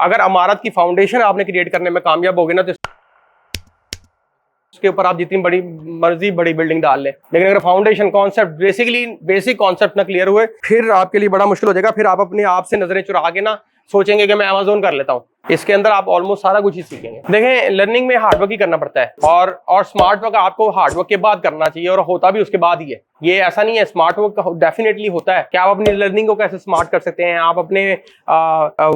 अगर इमारत की फाउंडेशन आपने क्रिएट करने में कामयाब होगे ना तो उसके ऊपर आप जितनी बड़ी मर्जी बड़ी बिल्डिंग डाल लें, लेकिन अगर फाउंडेशन कॉन्सेप्ट बेसिक कॉन्सेप्ट ना क्लियर हुए फिर आपके लिए बड़ा मुश्किल हो जाएगा। फिर आप अपने आप से नजरें चुरा के ना सोचेंगे कि मैं अमेज़न कर लेता हूँ। इसके अंदर आप ऑलमोस्ट सारा कुछ ही सीखेंगे। देखें, लर्निंग में हार्डवर्क ही करना पड़ता है और स्मार्ट वर्क आपको हार्डवर्क के बाद करना चाहिए और होता भी उसके बाद ही है। ये ऐसा नहीं है, स्मार्ट वर्क डेफिनेटली होता है कि आप अपनी लर्निंग को कैसे स्मार्ट कर सकते हैं, आप अपने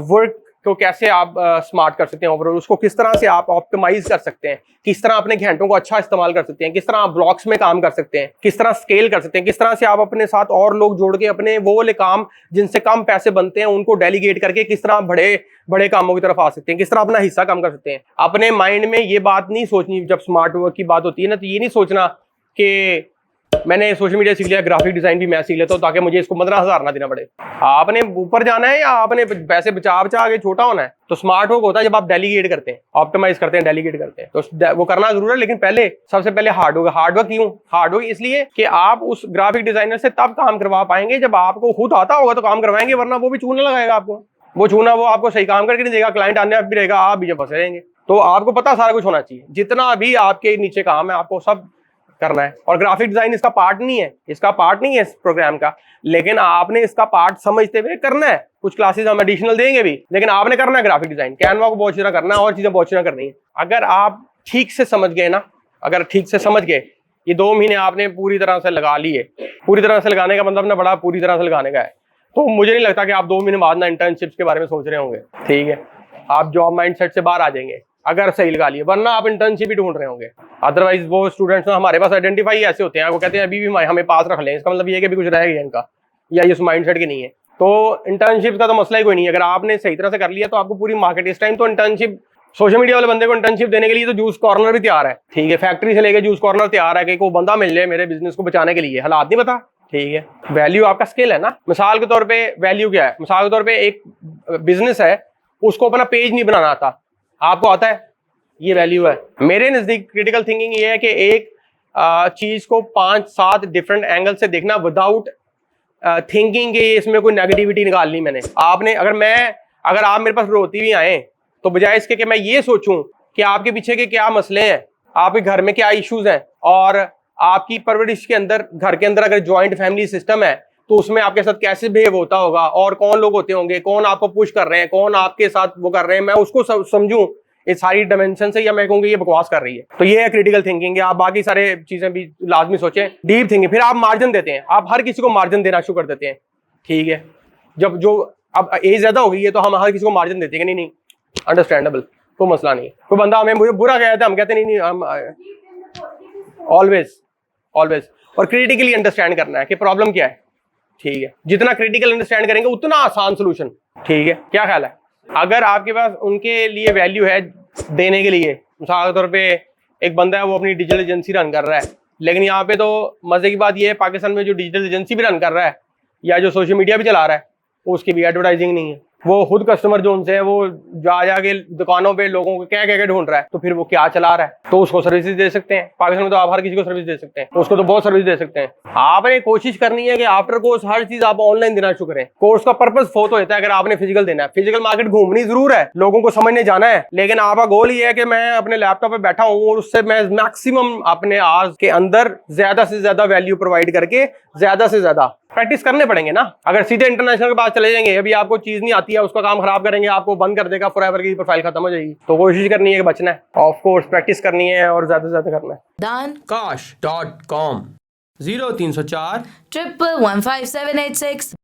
वर्क को कैसे आप स्मार्ट कर सकते हैं, ओवरऑल उसको किस तरह से आप ऑप्टिमाइज कर सकते हैं, किस तरह अपने घंटों को अच्छा इस्तेमाल कर सकते हैं, किस तरह आप ब्लॉक्स में काम कर सकते हैं, किस तरह स्केल कर सकते हैं, किस तरह से आप अपने साथ और लोग जोड़ के अपने वो वाले काम जिनसे कम पैसे बनते हैं उनको डेलीगेट करके किस तरह बड़े बड़े कामों की तरफ आ सकते हैं, किस तरह अपना हिस्सा कम कर सकते हैं। अपने माइंड में ये बात नहीं सोचनी जब स्मार्ट वर्क की बात होती है ना, तो ये नहीं सोचना कि मैंने सोशल मीडिया सीख लिया, ग्राफिक डिजाइन भी मैं सीख लेता हूँ ताकि मुझे इसको 15,000 ना देना पड़े। आपने ऊपर जाना है या आपने पैसे बचा बचा आगे छोटा होना है। तो स्मार्ट वर्क होता है जब आप डेलीगेट करते हैं, ऑप्टिमाइज करते हैं, डेलीगेट करते हैं, तो वो करना जरूर है। लेकिन सबसे पहले हार्डवर्क क्यों? हार्डवर्क इसलिए कि आप उस ग्राफिक डिजाइनर से तब काम करवा पाएंगे जब आपको खुद आता होगा तो काम करवाएंगे, वरना वो भी चूना लगाएगा आपको। वो आपको सही काम करके नहीं देगा, क्लाइंट आने भी रहेगा, आप भी जब फंसे रहेंगे। तो आपको पता सारा कुछ होना चाहिए, जितना भी आपके नीचे काम है आपको सब करना है। और ग्राफिक डिजाइन इसका पार्ट नहीं है, इस प्रोग्राम का, लेकिन आपने इसका पार्ट समझते हुए करना है। कुछ क्लासेस हम एडिशनल देंगे भी, लेकिन आपने करना है ग्राफिक डिजाइन। कैनवा को बहुत अच्छा करना है और चीजें बहुत अच्छा करनी है। अगर आप ठीक से समझ गए ना, ये 2 महीने आपने पूरी तरह से लगा लिए, पूरी तरह से लगाने का मतलब ना बड़ा पूरी तरह से लगाने का है, तो मुझे नहीं लगता कि आप 2 महीने बाद ना इंटर्नशिप्स के बारे में सोच रहे होंगे। ठीक है, आप जॉब माइंडसेट से बाहर आ जाएंगे अगर सही लगा लिए, वरना आप इंटर्नशिप ही ढूंढ रहे होंगे। अदरवाइज वो स्टूडेंट्स ना हमारे पास आइडेंटिफाई ऐसे होते हैं, वो कहते हैं अभी भी हमें पास रख लें, इसका मतलब ये है कि अभी कुछ रह गया इनका, या ये उस माइंडसेट की नहीं है। तो इंटर्नशिप का तो मसला ही कोई नहीं है। अगर आपने सही तरह से कर लिया तो आपको पूरी मार्केट इस टाइम तो इंटर्नशिप, सोशल मीडिया वाले बंदे को इंटर्नशिप देने के लिए तो जूस कॉर्नर भी तैयार है। ठीक है, फैक्ट्री से लेके जूस कॉर्नर तैयार है कि कोई बंदा मिल जाए मेरे बिजनेस को बचाने के लिए। हालात नहीं पता। ठीक है, वैल्यू आपका स्किल है ना। मिसाल के तौर पे वैल्यू क्या है? मिसाल के तौर पे एक बिजनेस है, उसको अपना पेज नहीं बनाना आता, आपको आता है, ये वैल्यू है। मेरे नजदीक क्रिटिकल थिंकिंग ये है कि एक चीज को 5-7 डिफरेंट एंगल से देखना विदाउट थिंकिंग कि इसमें कोई नेगेटिविटी निकालनी मैंने। अगर आप मेरे पास रोती भी आए तो बजाय इसके कि मैं ये सोचूं कि आपके पीछे के क्या मसले हैं, आपके घर में क्या इश्यूज हैं, और आपकी परवरिश के अंदर, घर के अंदर अगर ज्वाइंट फैमिली सिस्टम है तो उसमें आपके साथ कैसे बिहेव होता होगा और कौन लोग होते होंगे, कौन आपको पुश कर रहे हैं, कौन आपके साथ वो कर रहे हैं, मैं उसको समझूं इस सारी डायमेंशन से, या मैं कहूँगी ये बकवास कर रही है। तो ये है क्रिटिकल थिंकिंग। आप बाकी सारे चीजें भी लाजमी सोचें। डीप थिंकिंग, फिर आप मार्जिन देते हैं, आप हर किसी को मार्जिन देना शुरू कर देते हैं। ठीक है, जब जो अब एज ज्यादा हो गई है तो हम हर किसी को मार्जिन देते हैं कि नहीं अंडरस्टैंडेबल, कोई मसला नहीं। कोई बंदा हमें मुझे बुरा कहता है, हम कहते नहीं हम ऑलवेज और क्रिटिकली अंडरस्टैंड करना है कि प्रॉब्लम क्या है। ठीक है, जितना क्रिटिकल अंडरस्टैंड करेंगे उतना आसान सोल्यूशन। ठीक है, क्या ख्याल है? अगर आपके पास उनके लिए वैल्यू है देने के लिए, मिसाल के तौर पे एक बंदा है वो अपनी डिजिटल एजेंसी रन कर रहा है, लेकिन यहाँ पे तो मजे की बात ये है पाकिस्तान में जो डिजिटल एजेंसी भी रन कर रहा है या जो सोशल मीडिया भी चला रहा है उसकी भी एडवर्टाइजिंग नहीं है। वो खुद कस्टमर जो उनसे है वो जाके दुकानों पे लोगों को क्या क्या ढूंढ रहा है, तो फिर वो क्या चला रहा है? तो उसको सर्विसेज दे सकते हैं। पाकिस्तान में तो आप हर किसी को सर्विस दे सकते हैं, उसको तो बहुत सर्विस दे सकते हैं। आपने कोशिश करनी है कि आफ्टर कोर्स हर चीज आप ऑनलाइन देना शुरू करें। कोर्स का पर्पस बहुत होता है अगर आपने फिजिकल देना है। फिजिकल मार्केट घूमनी जरूर है, लोगों को समझने जाना है, लेकिन आपका गोल ये है कि मैं अपने लैपटॉप पे बैठा हूँ और उससे मैं मैक्सिमम अपने आवर्स के अंदर ज्यादा से ज्यादा वैल्यू प्रोवाइड करके ज्यादा से ज्यादा प्रैक्टिस करने पड़ेंगे ना। अगर सीधे इंटरनेशनल के पास चले जाएंगे, अभी आपको चीज नहीं आती है, उसका काम खराब करेंगे, आपको बंद कर देगा, फॉरएवर की प्रोफाइल खत्म हो जाएगी। तो कोशिश करनी है कि बचना है, ऑफ कोर्स प्रैक्टिस करनी है और ज्यादा से ज्यादा करना है। dankash.com 0304 1115786